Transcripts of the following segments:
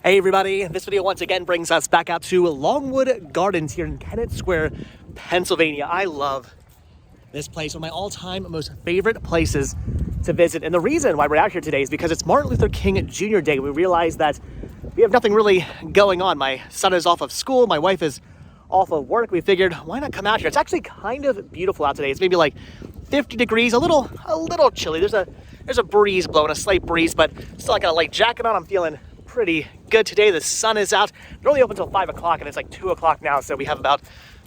Hey everybody, this video once again brings us back out to Longwood Gardens here in Kennett Square, Pennsylvania. I love this place, one of my all-time most favorite places to visit. And the reason why we're out here today is because it's Martin Luther King Jr. Day. We realized that we have nothing really going on. My son is off of school, my wife is off of work. We figured, why not come out here? It's actually kind of beautiful out today. It's maybe like 50 degrees, a little chilly. There's a breeze blowing, a slight breeze, but still I got a light jacket on. I'm feeling pretty good today. The sun is out. They're only open until 5 o'clock and it's like 2 o'clock now, so we have about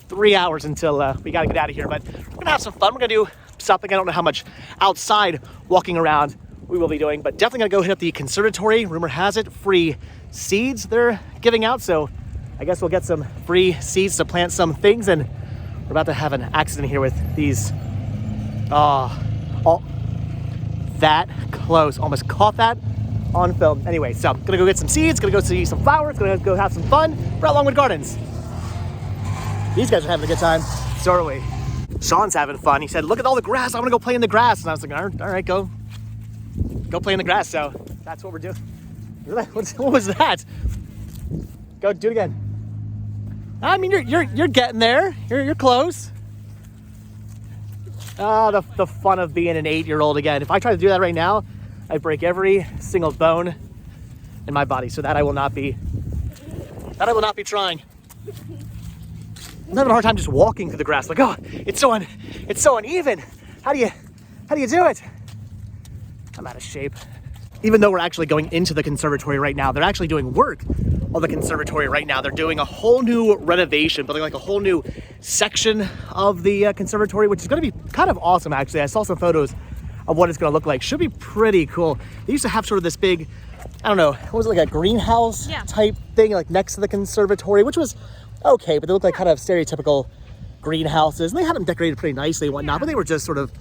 3 hours until we gotta get out of here. But we're gonna have some fun. We're gonna do something. I don't know how much outside walking around we will be doing, but definitely gonna go hit up the conservatory. Rumor has it, free seeds they're giving out, so I guess we'll get some free seeds to plant some things. And we're about to have an accident here with these. Oh, that close. Almost caught that on film. Anyway, so I'm gonna go get some seeds, gonna go see some flowers, gonna go have some fun. We're at Longwood Gardens. These guys are having a good time. So are we. Sean's having fun. He said, look at all the grass. I'm gonna go play in the grass. And I was like, all right, go play in the grass. So that's what we're doing. What was that? Go do it again. I mean, you're getting there. You're close. Oh, the fun of being an 8-year-old again. If I try to do that right now, I break every single bone in my body. So that I will not be trying. I'm having a hard time just walking through the grass. Like, oh, it's so uneven. How do you do it? I'm out of shape. Even though we're actually going into the conservatory right now, they're actually doing work on the conservatory right now. They're doing a whole new renovation, building like a whole new section of the conservatory, which is going to be kind of awesome, actually. I saw some photos of what it's going to look like. Should be pretty cool. They used to have sort of this big, I don't know, what was it, like a greenhouse type thing, like next to the conservatory, which was okay, but they looked like kind of stereotypical greenhouses. And they had them decorated pretty nicely and whatnot, but they were just sort of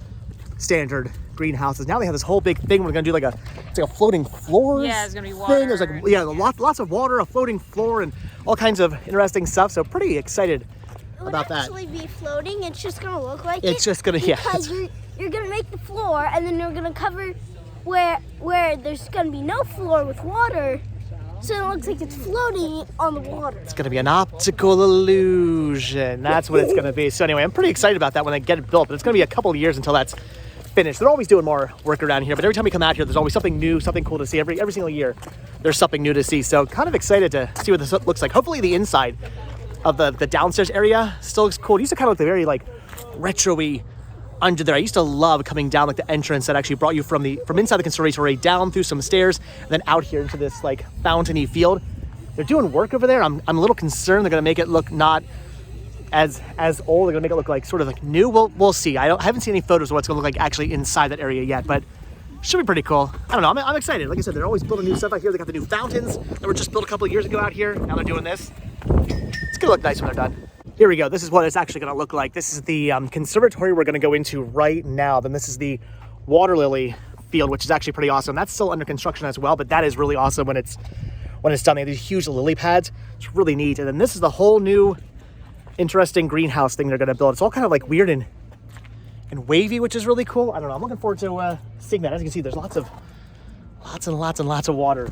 standard greenhouses. Now they have this whole big thing. We're gonna do it's like a floating floor. Yeah, it's gonna be water. There's like lots of water, a floating floor, and all kinds of interesting stuff. So pretty excited about that. It would actually be floating. It's just gonna look like it's just gonna because you're gonna make the floor, and then you're gonna cover where there's gonna be no floor with water, so it looks like it's floating on the water. It's gonna be an optical illusion. That's what it's gonna be. So anyway, I'm pretty excited about that when they get it built, but it's gonna be a couple of years until that's finished. They're always doing more work around here, but every time we come out here, there's always something new, something cool to see. Every single year, there's something new to see. So kind of excited to see what this looks like. Hopefully the inside of the downstairs area still looks cool. It used to kind of look very like retro-y under there. I used to love coming down like the entrance that actually brought you from inside the conservatory down through some stairs and then out here into this like fountainy field. They're doing work over there. I'm a little concerned they're gonna make it look not as old. They're gonna make it look like sort of like new. We'll see. I haven't seen any photos of what it's gonna look like actually inside that area yet, but should be pretty cool. I don't know. I'm excited. Like I said, they're always building new stuff out here. They got the new fountains that were just built a couple of years ago out here. Now they're doing this. It's gonna look nice when they're done. Here we go. This is what it's actually gonna look like. This is the conservatory we're gonna go into right now. Then this is the water lily field, which is actually pretty awesome. That's still under construction as well, but that is really awesome when it's done. They have these huge lily pads. It's really neat. And then this is the whole new interesting greenhouse thing they're gonna build. It's all kind of like weird and wavy, which is really cool. I don't know. I'm looking forward to seeing that. As you can see, there's lots and lots of water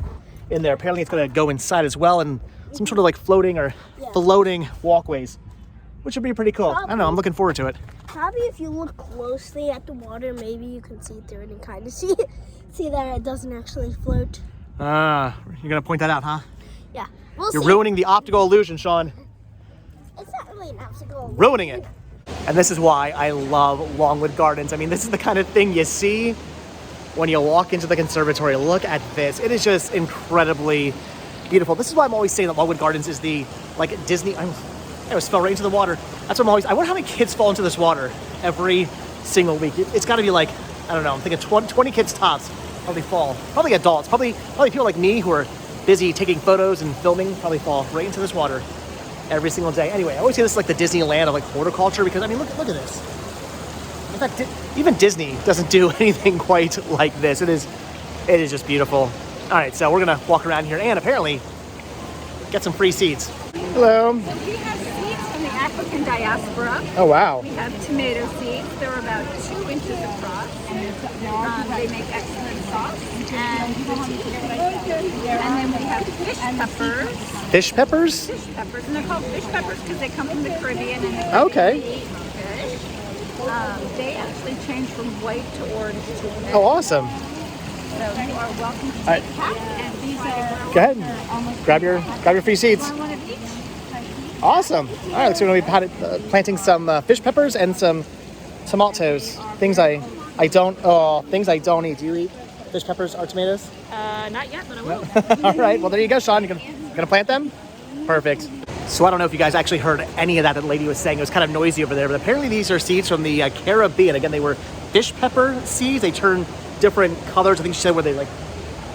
in there. Apparently it's gonna go inside as well, and some sort of like floating walkways, which would be pretty cool. I don't know. I'm looking forward to it. Probably if you look closely at the water, maybe you can see through it and kind of see that it doesn't actually float. You're gonna point that out, huh? Yeah. You're ruining the optical illusion, Sean. It's not really an optical illusion. Ruining it. And this is why I love Longwood Gardens. I mean, this is the kind of thing you see when you walk into the conservatory. Look at this. It is just incredibly beautiful. This is why I'm always saying that Longwood Gardens is the like Disney. I almost fell right into the water. That's what I wonder how many kids fall into this water every single week. It's got to be like, I don't know, I'm thinking 20 kids tops probably fall. Probably adults. Probably people like me who are busy taking photos and filming probably fall right into this water every single day. Anyway, I always say this is like the Disneyland of like horticulture, because I mean, look at this. In fact, even Disney doesn't do anything quite like this. It is just beautiful. All right, so we're gonna walk around here and apparently get some free seeds. Hello. So we have seeds from the cook in diaspora. Oh, wow. We have tomato seeds. They're about 2 inches across. They make excellent sauce. And then we have fish peppers. Fish peppers? Fish peppers. And they're called fish peppers because they come from the Caribbean. And the Okay. Caribbean eat fish. They actually change from white to orange to red. Oh, awesome. So you are welcome to All right. take half. And these are... Go ahead. Grab your free seeds. One of each. Awesome. All right, so we're going to be planting some fish peppers and some tomatoes. Things I don't eat. Do you eat fish peppers or tomatoes? Not yet, but I will. All right. Well, there you go, Sean. You're gonna plant them? Perfect. So I don't know if you guys actually heard any of that the lady was saying. It was kind of noisy over there, but apparently these are seeds from the Caribbean. Again, they were fish pepper seeds. They turn different colors. I think she said were they like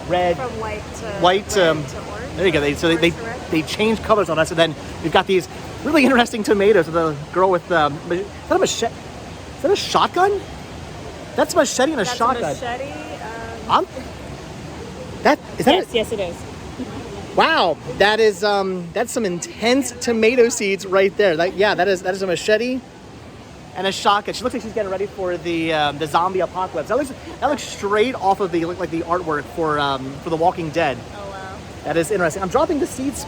red, From white to white. red to orange. There you go. They change colors on us, and then we've got these really interesting tomatoes. The girl with is that a machete? Is that a shotgun? That's a machete and a shotgun. Machete. Yes, it is. Wow, that is that's some intense tomato seeds right there. That is a machete and a shotgun. She looks like she's getting ready for the zombie apocalypse. That looks straight off of the artwork for The Walking Dead. Oh wow. That is interesting. I'm dropping the seeds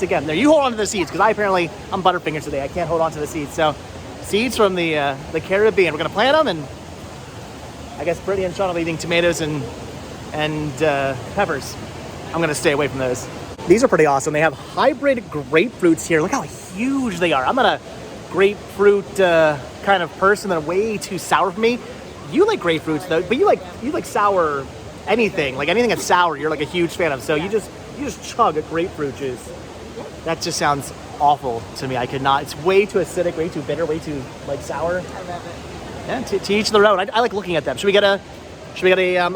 again. There, you hold on to the seeds because I'm Butterfingers today. I can't hold on to the seeds. So, seeds from the Caribbean. We're gonna plant them, and I guess Brittany and Sean are eating tomatoes and peppers. I'm gonna stay away from those. These are pretty awesome. They have hybrid grapefruits here. Look how huge they are. I'm not a grapefruit kind of person. They're way too sour for me. You like grapefruits though, but you like sour anything. Like anything that's sour, you're like a huge fan of. So you just chug a grapefruit juice. That just sounds awful to me. I could not. It's way too acidic, way too bitter, way too like sour. I love it. Yeah, to each their own. I like looking at them. Should we get a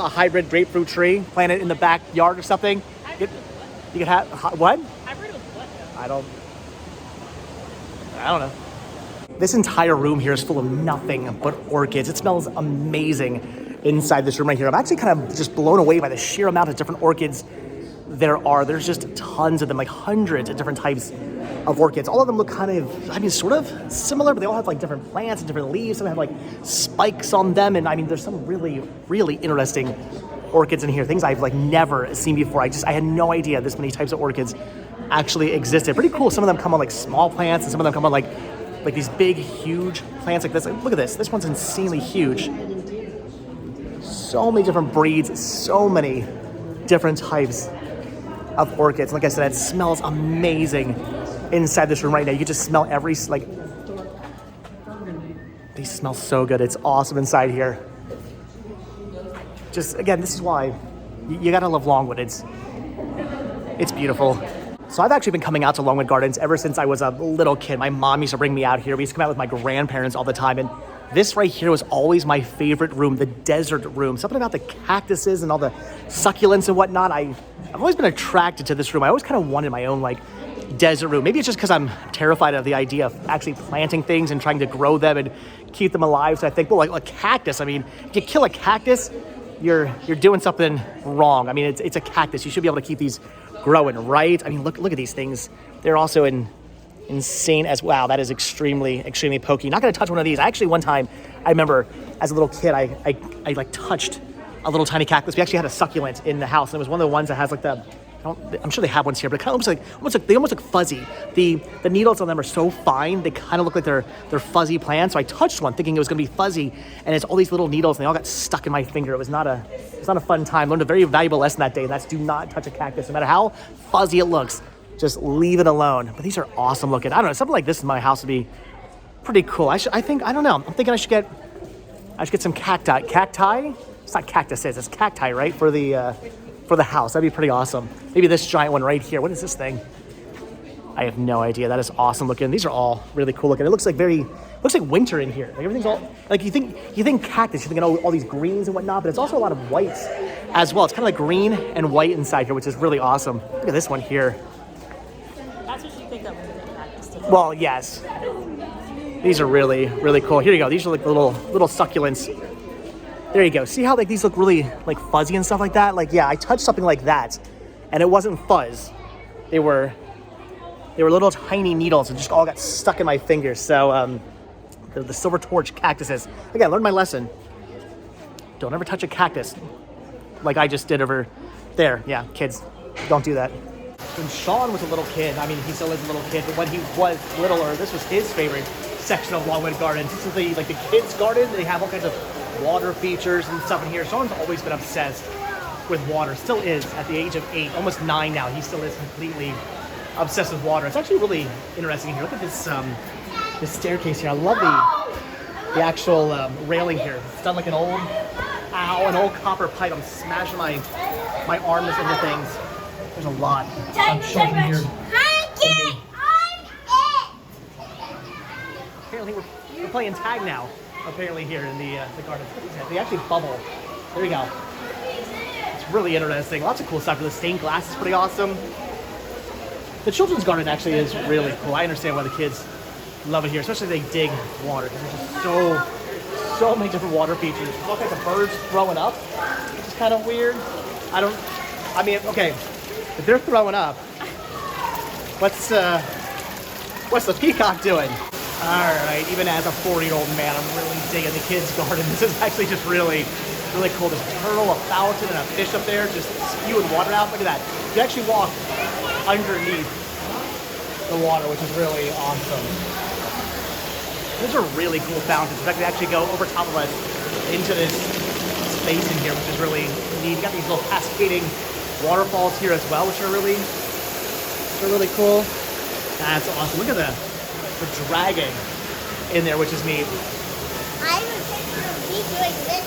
hybrid grapefruit tree, plant it in the backyard or something? You could have what? Hybrid with what though? I don't know. This entire room here is full of nothing but orchids. It smells amazing inside this room right here. I'm actually kind of just blown away by the sheer amount of different orchids there are. There's just tons of them, like hundreds of different types of orchids. All of them look kind of, sort of similar, but they all have like different plants and different leaves. Some have like spikes on them. And there's some really, really interesting orchids in here. Things I've like never seen before. I had no idea this many types of orchids actually existed. Pretty cool. Some of them come on like small plants and some of them come on like these big, huge plants like this. Like, look at this. This one's insanely huge. So many different breeds, so many different types of orchids. Like I said, it smells amazing inside this room right now. You can just smell these smell so good. It's awesome inside here. Just again, this is why you gotta love Longwood. It's beautiful. So I've actually been coming out to Longwood Gardens ever since I was a little kid. My mom used to bring me out here. We used to come out with my grandparents all the time, and this right here was always my favorite room, the desert room. Something about the cactuses and all the succulents and whatnot. I've always been attracted to this room. I always kind of wanted my own like desert room. Maybe it's just because I'm terrified of the idea of actually planting things and trying to grow them and keep them alive. So I think, well, like a cactus. If you kill a cactus, you're doing something wrong. It's a cactus. You should be able to keep these growing, right? Look at these things. They're also insane as wow. That is extremely, extremely pokey. Not gonna touch one of these. Actually, one time, I remember as a little kid, I like touched a little tiny cactus. We actually had a succulent in the house, and it was one of the ones that has like I'm sure they have ones here, but it kind of they almost look fuzzy. The needles on them are so fine, they kind of look like they're fuzzy plants. So I touched one thinking it was gonna be fuzzy, and it's all these little needles, and they all got stuck in my finger. It was not a fun time. Learned a very valuable lesson that day, and that's do not touch a cactus, no matter how fuzzy it looks. Just leave it alone. But these are awesome looking. I don't know, something like this in my house would be pretty cool. I don't know. I'm thinking I should get some cacti. Cacti? It's not cactuses, it's cacti, right? For the house. That'd be pretty awesome. Maybe this giant one right here. What is this thing? I have no idea. That is awesome looking. These are all really cool looking. It looks like winter in here. Like everything's all like you think cactus, you're thinking all these greens and whatnot, but it's also a lot of whites as well. It's kind of like green and white inside here, which is really awesome. Look at this one here. That's what you think of when you think cactus. Well, yes. These are really, really cool. Here you go. These are like little succulents. There you go. See how like these look really like fuzzy and stuff like that? Like, yeah, I touched something like that and it wasn't fuzz. They were They were little tiny needles and just all got stuck in my fingers. So the silver torch cactuses. Again, I learned my lesson. Don't ever touch a cactus like I just did over there. Yeah, kids, don't do that. When Sean was a little kid, I mean, he still is a little kid, but when he was littler, this was his favorite section of Longwood Gardens. This is the kids' garden. They have all kinds of water features and stuff in here. Sean's always been obsessed with water, still is at the age of 8, almost 9 now. He still is completely obsessed with water. It's actually really interesting in here. Look at this this staircase here. I love the actual railing here. It's done like an old copper pipe. I'm smashing my arms into things. There's a lot of children here. Apparently we're playing tag now. Apparently here in the garden. They actually bubble. There you go. It's really interesting. Lots of cool stuff. The stained glass is pretty awesome. The children's garden actually is really cool. I understand why the kids love it here, especially if they dig water. There's just so many different water features. All kinds of birds throwing up, which is kind of weird. I mean, okay, if they're throwing up, what's the peacock doing? All right, even as a 4-year-old man, I'm really digging the kids' garden. This is actually just really cool. There's a turtle, a fountain, and a fish up there just spewing water out. Look at that. You actually walk underneath the water, which is really awesome. Those are really cool fountains. In fact, they actually go over top of us into this space in here, which is really neat. You got these little cascading waterfalls here as well, which are really cool. That's awesome. Look at the dragon in there, which is neat. I have a picture of me doing this.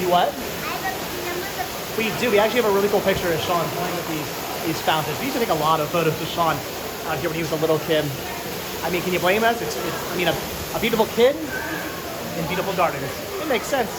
You what? I have a We do. We actually have a really cool picture of Sean playing with these fountains. We used to take a lot of photos of Sean out here when he was a little kid. I mean, can you blame us? It's a beautiful kid in beautiful gardens. It makes sense.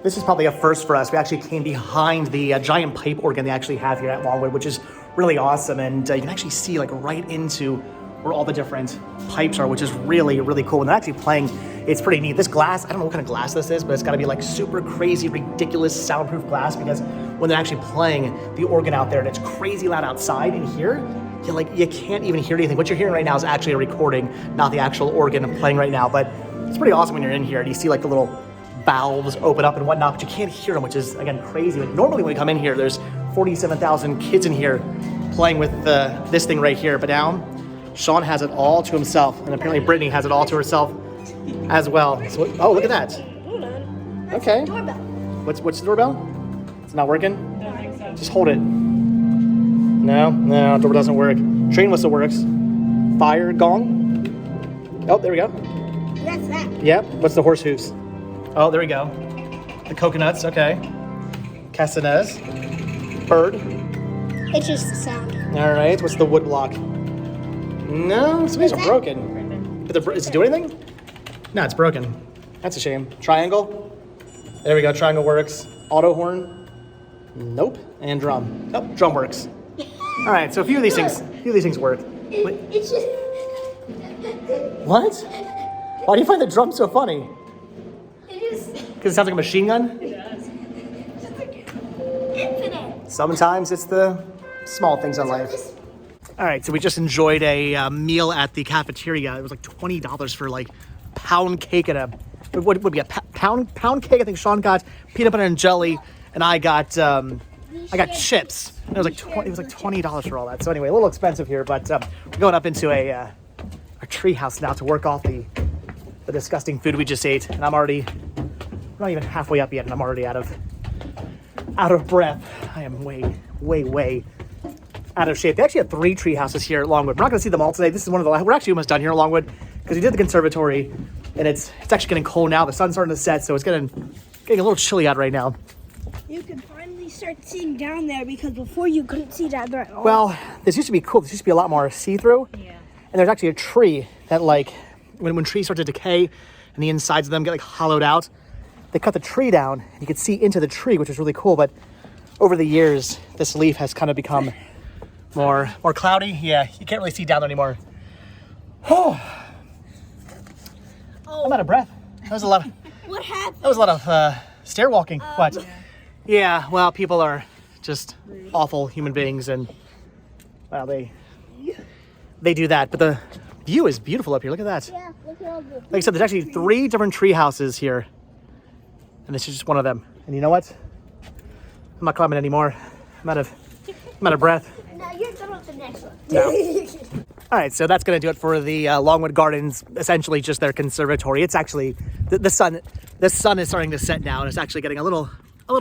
This is probably a first for us. We actually came behind the giant pipe organ they actually have here at Longwood, which is really awesome. And you can actually see like right into where all the different pipes are, which is really cool. When they're actually playing, it's pretty neat. This glass, I don't know what kind of glass this is, but it's gotta be like super crazy, ridiculous soundproof glass, because when they're actually playing the organ out there and it's crazy loud outside, in here, you can't even hear anything. What you're hearing right now is actually a recording, not the actual organ playing right now, but it's pretty awesome when you're in here and you see like the little valves open up and whatnot, but you can't hear them, which is, again, crazy. Like, normally when we come in here, there's 47,000 kids in here playing with this thing right here, but now Sean has it all to himself, and apparently Brittany has it all to herself as well. So, oh, look at that. Okay. doorbell. What's the doorbell? It's not working? I don't think so. Just hold it. No, doorbell doesn't work. Train whistle works. Fire gong. Oh, there we go. That's that. Yep. What's the horse hooves? Oh, there we go. The coconuts, okay. Castanets. Bird. It's just the sound. All right. What's the wood block? No, some of these are broken. Does it do anything? No, it's broken. That's a shame. Triangle. There we go. Triangle works. Auto horn. Nope. And drum. Nope. Drum works. All right. So a few of these things work. Wait. It's just. What? Why do you find the drum so funny? It is Because it sounds like a machine gun? infinite. Sometimes it's the small things in life. All right, so we just enjoyed a meal at the cafeteria. It was like $20 for like pound cake and what would be a pound cake. I think Sean got peanut butter and jelly, and I got chips. And it was like $20 for all that. So anyway, a little expensive here, but we're going up into a treehouse now to work off the disgusting food we just ate, and we're not even halfway up yet, and I'm already out of breath. I am way out of shape. They actually have 3 tree houses here at Longwood. We're not going to see them all today. This is one of the last. We're actually almost done here at Longwood because we did the conservatory, and it's actually getting cold now. The sun's starting to set, so it's getting a little chilly out right now. You can finally start seeing down there because before you couldn't see down there at all. Well, this used to be cool. This used to be a lot more see-through. Yeah. And there's actually a tree that, like, when trees start to decay and the insides of them get like hollowed out, they cut the tree down and you could see into the tree, which is really cool. But over the years, this leaf has kind of become more cloudy. Yeah, you can't really see down there anymore. Oh, I'm out of breath. That was a lot of. What happened? That was a lot of stair walking. What? Yeah. Well, people are just awful human beings, and well, they they do that. But the view is beautiful up here. Look at that. Yeah, look at all the. Like I said, there's actually 3 different tree houses here. And this is just one of them. And you know what? I'm not climbing anymore. I'm out of breath. Now you're done with the next one. No. All right, so that's going to do it for the Longwood Gardens, essentially just their conservatory. It's actually, the sun is starting to set now, and it's actually getting a little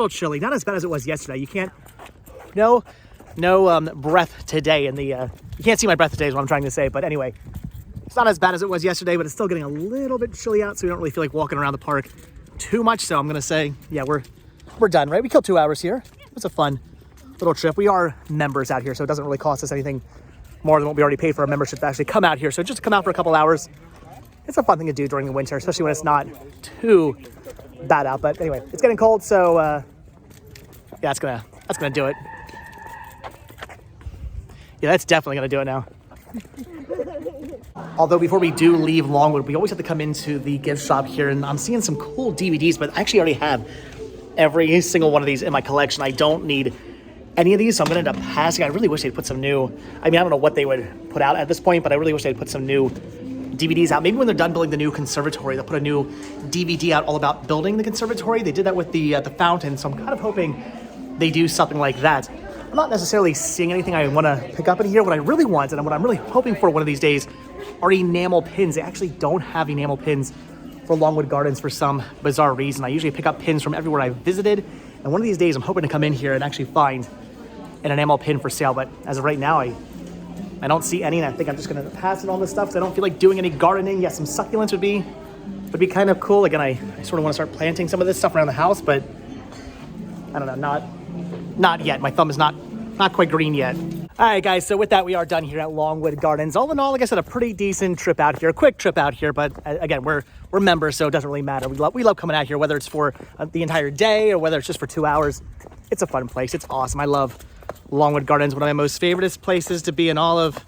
chilly. Not as bad as it was yesterday. You can't, no breath today in the, you can't see my breath today is what I'm trying to say. But anyway, it's not as bad as it was yesterday, but it's still getting a little bit chilly out, so we don't really feel like walking around the park too much. So I'm going to say, yeah, we're done, right? We killed 2 hours here. It was a fun little trip. We are members out here, so it doesn't really cost us anything more than what we already paid for our membership to actually come out here. So just to come out for a couple hours, it's a fun thing to do during the winter, especially when it's not too bad out. But anyway, it's getting cold, so yeah, that's gonna do it. Yeah, that's definitely gonna do it now. Although before we do leave Longwood, we always have to come into the gift shop here, and I'm seeing some cool DVDs, but I actually already have every single one of these in my collection. I don't need any of these, so I'm gonna end up passing. I really wish they'd put some new, I mean, I don't know what they would put out at this point, but I really wish they'd put some new DVDs out. Maybe when they're done building the new conservatory, they'll put a new DVD out all about building the conservatory. They did that with the fountain, so I'm kind of hoping they do something like that. I'm not necessarily seeing anything I want to pick up in here. What I really want, and what I'm really hoping for one of these days, are enamel pins. They actually don't have enamel pins for Longwood Gardens for some bizarre reason. I usually pick up pins from everywhere I've visited, and one of these days I'm hoping to come in here and actually find an enamel pin for sale. But as of right now, I don't see any, and I think I'm just gonna pass it on this stuff because I don't feel like doing any gardening. Yes, some succulents would be kind of cool. Again, I sort of want to start planting some of this stuff around the house, but I don't know, not yet. My thumb is not quite green yet. All right, guys, so with that, we are done here at Longwood Gardens. All in all, like I said, a pretty decent trip out here, a quick trip out here, but again, we're members, so it doesn't really matter. We love coming out here, whether it's for the entire day or whether it's just for 2 hours. It's a fun place. It's awesome. I love Longwood Gardens, one of my most favorite places to be in all of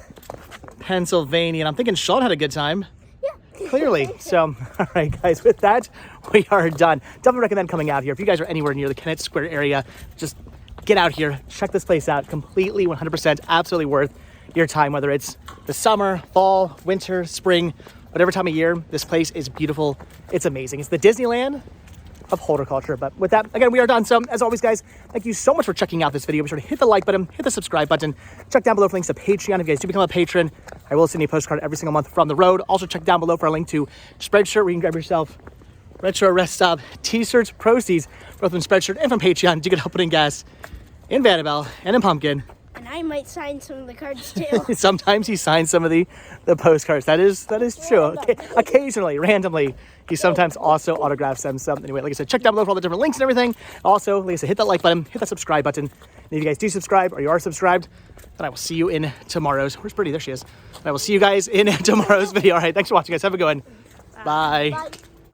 Pennsylvania. And I'm thinking Sean had a good time. Yeah. Clearly. So, all right, guys, with that, we are done. Definitely recommend coming out here. If you guys are anywhere near the Kennett Square area, just get out here, check this place out. Completely, 100%, absolutely worth your time, whether it's the summer, fall, winter, spring, whatever time of year. This place is beautiful. It's amazing. It's the Disneyland of horticulture. But with that, again, we are done. So as always, guys, thank you so much for checking out this video. Be sure to hit the like button, hit the subscribe button, check down below for links to Patreon. If you guys do become a patron, I will send you a postcard every single month from the road. Also check down below for a link to Spreadshirt, where you can grab yourself Retro Rest Stop t-shirts. Proceeds both from Spreadshirt and from Patreon to get help putting gas in Vanabelle and in Pumpkin. And I might sign some of the cards too. Sometimes he signs some of the postcards. That is true. Okay. Occasionally, randomly, he sometimes also autographs them. So anyway, like I said, check down below for all the different links and everything. Also, like I said, hit that like button, hit that subscribe button. And if you guys do subscribe or you are subscribed, then I will see you in tomorrow's. Where's Birdie? There she is. And I will see you guys in tomorrow's video. All right, thanks for watching, guys. Have a good one. Bye. Bye.